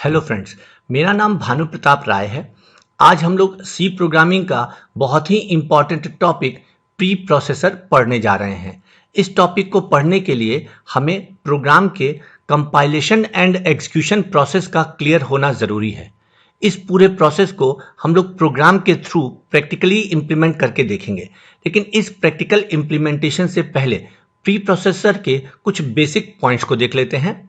Hello friends, मेरा नाम भानु प्रताप राय है। आज हम लोग सी प्रोग्रामिंग का बहुत ही इम्पॉर्टेंट टॉपिक प्री प्रोसेसर पढ़ने जा रहे हैं। इस टॉपिक को पढ़ने के लिए हमें प्रोग्राम के कंपाइलेशन एंड एग्जीक्यूशन प्रोसेस का क्लियर होना ज़रूरी है। इस पूरे प्रोसेस को हम लोग प्रोग्राम के थ्रू प्रैक्टिकली इम्प्लीमेंट करके देखेंगे, लेकिन इस प्रैक्टिकल इम्प्लीमेंटेशन से पहले प्री प्रोसेसर के कुछ बेसिक पॉइंट्स को देख लेते हैं।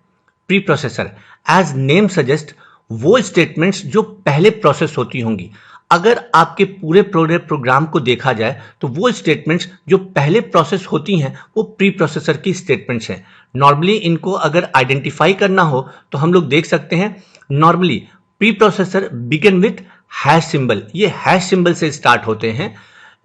Preprocessor as name suggest वो स्टेटमेंट्स जो पहले प्रोसेस होती होंगी। अगर आपके पूरे प्रोग्राम को देखा जाए तो वो स्टेटमेंट्स जो पहले प्रोसेस होती हैं वो प्री प्रोसेसर की स्टेटमेंट्स हैं। नॉर्मली इनको अगर आइडेंटिफाई करना हो तो हम लोग देख सकते हैं, normally pre processor begin with hash symbol. ये हैश सिंबल से स्टार्ट होते हैं।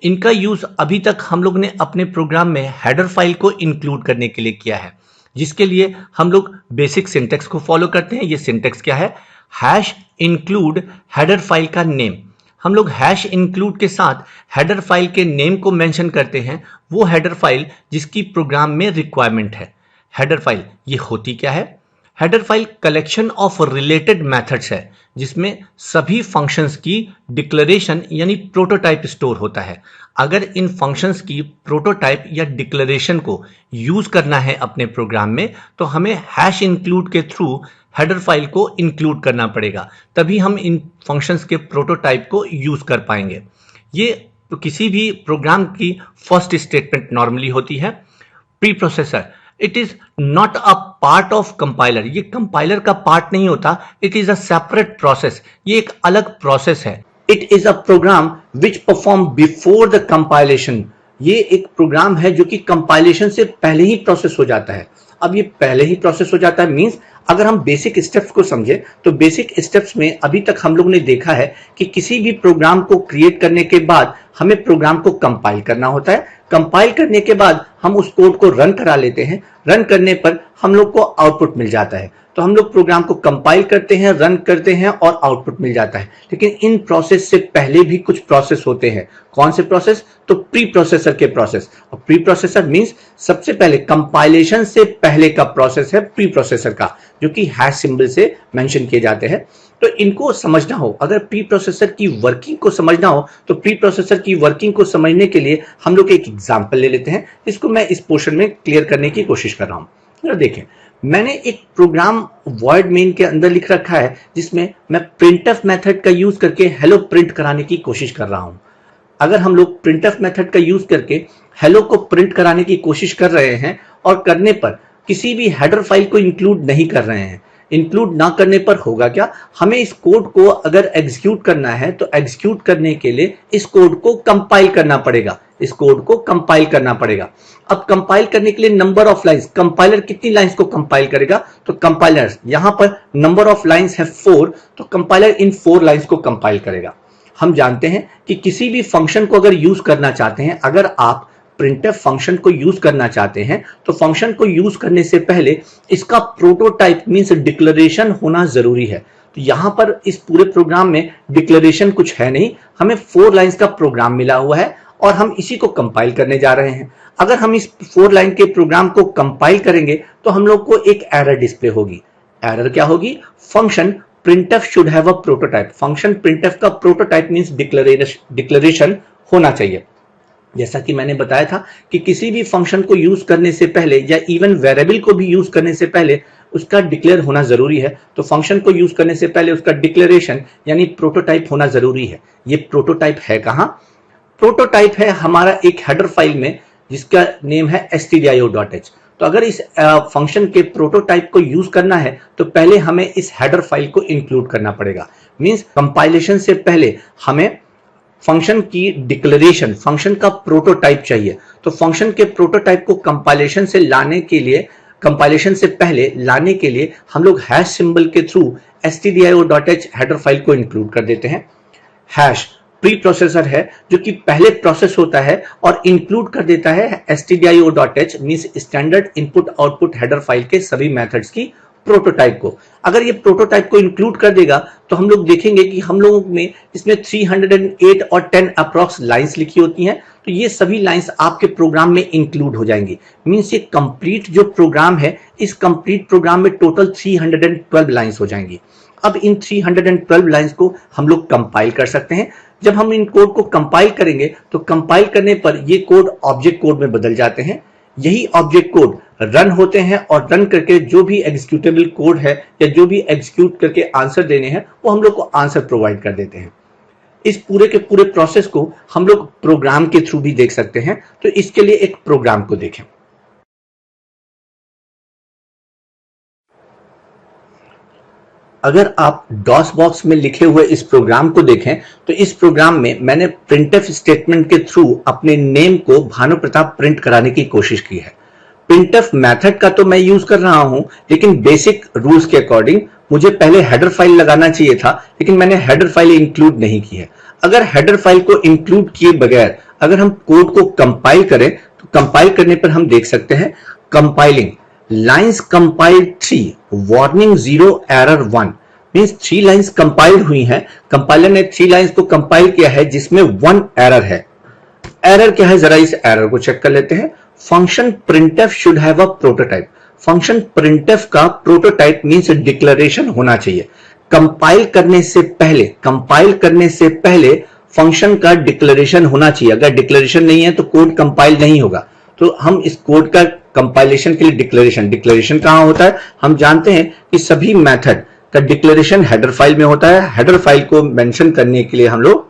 इनका यूज अभी तक हम लोग ने अपने प्रोग्राम में हेडर फाइल को इंक्लूड करने के लिए किया है, जिसके लिए हम लोग बेसिक सिंटेक्स को फॉलो करते हैं। ये सिंटेक्स क्या है? हैश इंक्लूड हेडर फाइल का नेम। हम लोग हैश इंक्लूड के साथ हेडर फाइल के नेम को मेंशन करते हैं, वो हेडर फाइल जिसकी प्रोग्राम में रिक्वायरमेंट है। हेडर फाइल ये होती क्या है? Header file collection of related methods है, जिसमें सभी फंक्शंस की डिक्लेरेशन यानी प्रोटोटाइप स्टोर होता है। अगर इन फंक्शंस की प्रोटोटाइप या डिक्लेरेशन को यूज करना है अपने प्रोग्राम में, तो हमें हैश इंक्लूड के थ्रू हेडर फाइल को इंक्लूड करना पड़ेगा, तभी हम इन फंक्शंस के प्रोटोटाइप को यूज कर पाएंगे। ये किसी भी प्रोग्राम की फर्स्ट स्टेटमेंट नॉर्मली होती है। Preprocessor it is not a part of compiler. ये कंपाइलर का पार्ट नहीं होता, it is a separate process. ये एक अलग प्रोसेस है। It is a program which perform before the compilation. ये एक प्रोग्राम है जो कि कंपाइलेशन से पहले ही प्रोसेस हो जाता है। अब ये पहले ही प्रोसेस हो जाता है मींस अगर हम बेसिक स्टेप्स को समझे तो बेसिक स्टेप्स में अभी तक हम लोग ने देखा है कि किसी भी प्रोग्राम को क्रिएट करने के बाद हमें प्रोग्राम को कंपाइल करना होता है। कंपाइल करने के बाद हम उस कोड को रन करा लेते हैं। रन करने पर हम लोग को आउटपुट मिल जाता है। तो हम लोग प्रोग्राम को कंपाइल करते हैं, रन करते हैं और आउटपुट मिल जाता है। लेकिन इन प्रोसेस से पहले भी कुछ प्रोसेस होते हैं। कौन से प्रोसेस? तो प्री प्रोसेसर के प्रोसेस। और प्री प्रोसेसर मींस सबसे पहले कंपाइलेशन से पहले का प्रोसेस है प्री प्रोसेसर का, जो कि हैश सिंबल से मेंशन किए जाते हैं। तो इनको समझना हो, अगर प्री प्रोसेसर की वर्किंग को समझना हो तो प्री प्रोसेसर की वर्किंग को समझने के लिए हम लोग एक एग्जांपल ले लेते हैं। इसको मैं इस पोर्शन में क्लियर करने की कोशिश कर रहा हूं। देखें, मैंने एक प्रोग्राम वॉइड मेन के अंदर लिख रखा है, जिसमें मैं प्रिंटफ मेथड का यूज करके हेलो प्रिंट कराने की कोशिश कर रहा हूं। अगर हम लोग प्रिंटफ मेथड का यूज करके हेलो को प्रिंट कराने की कोशिश कर रहे हैं और करने पर किसी भी हेडर फाइल को इंक्लूड नहीं कर रहे हैं, इंक्लूड ना करने पर होगा क्या? हमें इस कोड को अगर एग्जीक्यूट करना है तो एग्जीक्यूट करने के लिए इस कोड को कंपाइल करना पड़ेगा। इस कोड को कंपाइल करना पड़ेगा। अब कंपाइल करने के लिए नंबर ऑफ लाइंस, कंपाइलर कितनी लाइंस को कंपाइल करेगा? तो कंपाइलर यहां पर नंबर ऑफ लाइंस है 4, तो कंपाइलर इन 4 लाइंस को कंपाइल करेगा। हम जानते हैं कि किसी भी फंक्शन को अगर यूज करना चाहते हैं, अगर आप प्रिंटफ फंक्शन को यूज करना चाहते हैं तो फंक्शन को यूज करने से पहले इसका प्रोटोटाइप मींस डिक्लेरेशन होना जरूरी है। तो यहां पर इस पूरे प्रोग्राम में डिक्लेरेशन कुछ है नहीं, हमें 4 लाइंस का प्रोग्राम मिला हुआ है और हम इसी को कंपाइल करने जा रहे हैं। अगर हम इस 4 लाइन के प्रोग्राम को कंपाइल करेंगे तो हम लोग को एक एरर डिस्प्ले होगी। एरर क्या होगी? Function printf should have a prototype। Function printf का प्रोटोटाइप मींस डिक्लेरेशन होना चाहिए। जैसा कि मैंने बताया था कि किसी भी फंक्शन को यूज करने से पहले या इवन वेरिएबल को भी यूज करने से पहले उसका डिक्लेयर होना जरूरी है। तो फंक्शन को यूज करने से पहले उसका डिक्लेरेशन यानी प्रोटोटाइप होना जरूरी है। ये प्रोटोटाइप है कहां? प्रोटोटाइप है हमारा एक हेडर फाइल में जिसका नेम है stdio.h। तो अगर इस फंक्शन के प्रोटोटाइप को यूज करना है तो पहले हमें इस हेडर फाइल को इंक्लूड करना पड़ेगा। मींस कंपाइलेशन से पहले हमें फंक्शन की डिक्लेरेशन, फंक्शन का प्रोटोटाइप चाहिए। तो फंक्शन के प्रोटोटाइप को कंपाइलेशन से लाने के लिए, कंपाइलेशन से पहले लाने के लिए हम लोग हैश सिंबल के थ्रू stdio.h हेडर फाइल को इंक्लूड कर देते हैं। हैश प्री प्रोसेसर है जो कि पहले प्रोसेस होता है और इंक्लूड कर देता है stdio.h means standard input output header file के सभी मेथड्स की प्रोटोटाइप को। अगर ये प्रोटोटाइप को इंक्लूड कर देगा तो हम लोग देखेंगे कि हम लोगों में इसमें 308 और 10 अप्रॉक्स लाइंस लिखी होती हैं। तो ये सभी लाइंस आपके प्रोग्राम में इंक्लूड हो जाएंगी। मींस ये कंप्लीट जो प्रोग्राम है, इस कंप्लीट प्रोग्राम में टोटल 312 लाइंस हो जाएंगी। अब इन 312 लाइंस को हम लोग कंपाइल कर सकते हैं। जब हम इन कोड को कंपाइल करेंगे तो कंपाइल करने पर ये कोड ऑब्जेक्ट कोड में बदल जाते हैं। यही ऑब्जेक्ट कोड रन होते हैं और रन करके जो भी एग्जीक्यूटेबल कोड है या जो भी एग्जीक्यूट करके आंसर देने हैं वो हम लोग को आंसर प्रोवाइड कर देते हैं। इस पूरे के पूरे प्रोसेस को हम लोग प्रोग्राम के थ्रू भी देख सकते हैं। तो इसके लिए एक प्रोग्राम को देखें। अगर आप डॉस बॉक्स में लिखे हुए इस प्रोग्राम को देखें तो इस प्रोग्राम में मैंने प्रिंटफ स्टेटमेंट के थ्रू अपने नेम को भानु प्रताप प्रिंट कराने की कोशिश की है। प्रिंटफ मेथड का तो मैं यूज कर रहा हूं, लेकिन बेसिक रूल्स के अकॉर्डिंग मुझे पहले हेडर फाइल लगाना चाहिए था, लेकिन मैंने हेडर फाइल इंक्लूड नहीं की है। अगर हेडर फाइल को इंक्लूड किए बगैर अगर हम कोड को कंपाइल करें तो कंपाइल करने पर हम देख सकते हैं compiling lines compiled 3 warning 0 error 1 means 3 lines compiled हुई हैं। कंपाइलर ने 3 लाइंस को कंपाइल किया है जिसमें 1 एरर है। एरर क्या है, जरा इस एरर को चेक कर लेते हैं। Function printf should have a prototype. Function printf का प्रोटोटाइप मींस डिक्लेरेशन होना चाहिए। कंपाइल करने से पहले फंक्शन का डिक्लेरेशन होना चाहिए। अगर डिक्लेरेशन नहीं है तो कोड कंपाइल नहीं होगा। तो हम इस कोड का कंपाइलेशन के लिए डिक्लेरेशन कहां होता है, हम जानते हैं कि सभी मेथड का डिक्लेरेशन हेडर फाइल में होता है। हेडर फाइल को मेंशन करने के लिए हम लोग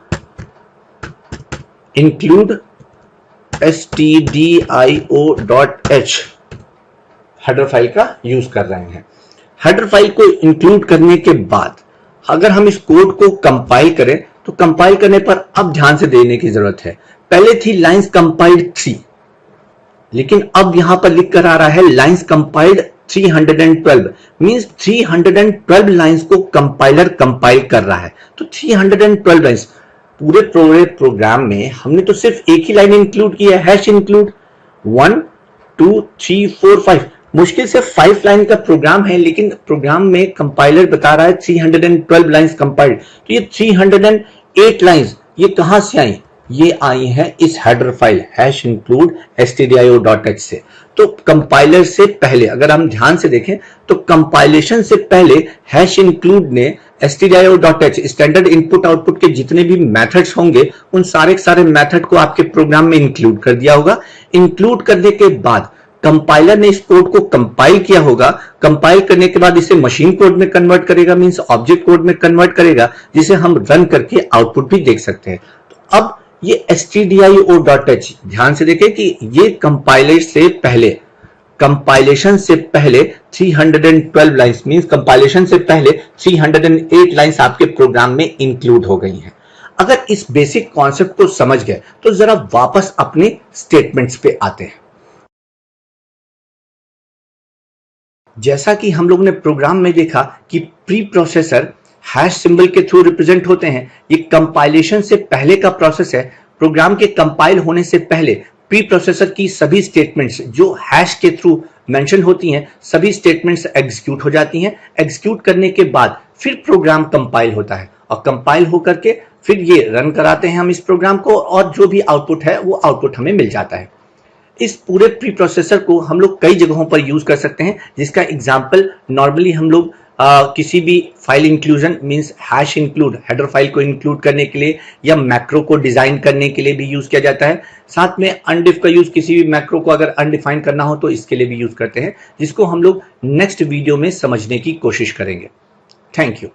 include stdio.h हेडर फाइल का यूज कर रहे हैं। हेडर फाइल को इंक्लूड करने के बाद अगर हम इस कोड को कंपाइल करें तो कंपाइल करने पर अब ध्यान से देने की जरूरत है। पहले थी लाइंस कंपाइल्ड 3, लेकिन अब यहां पर लिख कर आ रहा है लाइंस कंपाइल्ड 312 मींस 312 लाइंस को कंपाइलर कंपाइल कर रहा है। तो 312 लाइंस पूरे प्रोग्राम में हमने तो सिर्फ एक ही लाइन इंक्लूड की है, हैश इंक्लूड 1 2 3 4 5, मुश्किल से 5 लाइन का प्रोग्राम है, लेकिन प्रोग्राम में कंपाइलर बता रहा है 312 लाइंस कंपाइल्ड। तो ये 308 लाइंस ये कहां से आई, ये आई है इस header file hash include stdio.h से। तो कंपाइलर से पहले अगर हम ध्यान से देखें तो कंपाइलेशन से पहले हैश इंक्लूड ने stdio.h स्टैंडर्ड इनपुट आउटपुट के जितने भी मेथड्स होंगे उन सारे मेथड को आपके प्रोग्राम में इंक्लूड कर दिया होगा। इंक्लूड करने के बाद कंपाइलर ने इस कोड को कंपाइल किया होगा। कंपाइल करने के बाद इसे मशीन कोड में कन्वर्ट करेगा मींस ऑब्जेक्ट कोड में कन्वर्ट करेगा, जिसे हम रन करके आउटपुट भी देख सकते हैं। तो अब ये stdio.h ध्यान से देखें कि ये कंपाइलेशन से पहले 312 लाइंस मींस कंपाइलेशन से पहले 308 लाइंस आपके प्रोग्राम में इंक्लूड हो गई हैं। अगर इस बेसिक कॉन्सेप्ट को समझ गए तो जरा वापस अपने स्टेटमेंट्स पे आते हैं। जैसा कि हम लोग ने प्रोग्राम में देखा कि प्री प्रोसेसर हैश सिंबल के थ्रू रिप्रेजेंट होते हैं। ये कंपाइलेशन से पहले का प्रोसेस है। प्रोग्राम के कंपाइल होने से पहले प्री प्रोसेसर की सभी स्टेटमेंट्स जो हैश के थ्रू मेंशन होती हैं, सभी स्टेटमेंट्स एग्जीक्यूट हो जाती हैं। एग्जीक्यूट करने के बाद फिर प्रोग्राम कंपाइल होता है और कंपाइल होकर के फिर ये रन कराते हैं हम इस प्रोग्राम को, और जो भी आउटपुट है वो आउटपुट हमें मिल जाता है। इस पूरे प्री प्रोसेसर को हम लोग कई जगहों पर यूज कर सकते हैं, जिसका एग्जाम्पल नॉर्मली हम लोग किसी भी file inclusion means hash include header file को इंक्लूड करने के लिए या मैक्रो को डिजाइन करने के लिए भी यूज किया जाता है। साथ में अनडिफ का यूज किसी भी मैक्रो को अगर अनडिफाइन करना हो तो इसके लिए भी यूज करते हैं, जिसको हम लोग नेक्स्ट वीडियो में समझने की कोशिश करेंगे। Thank you.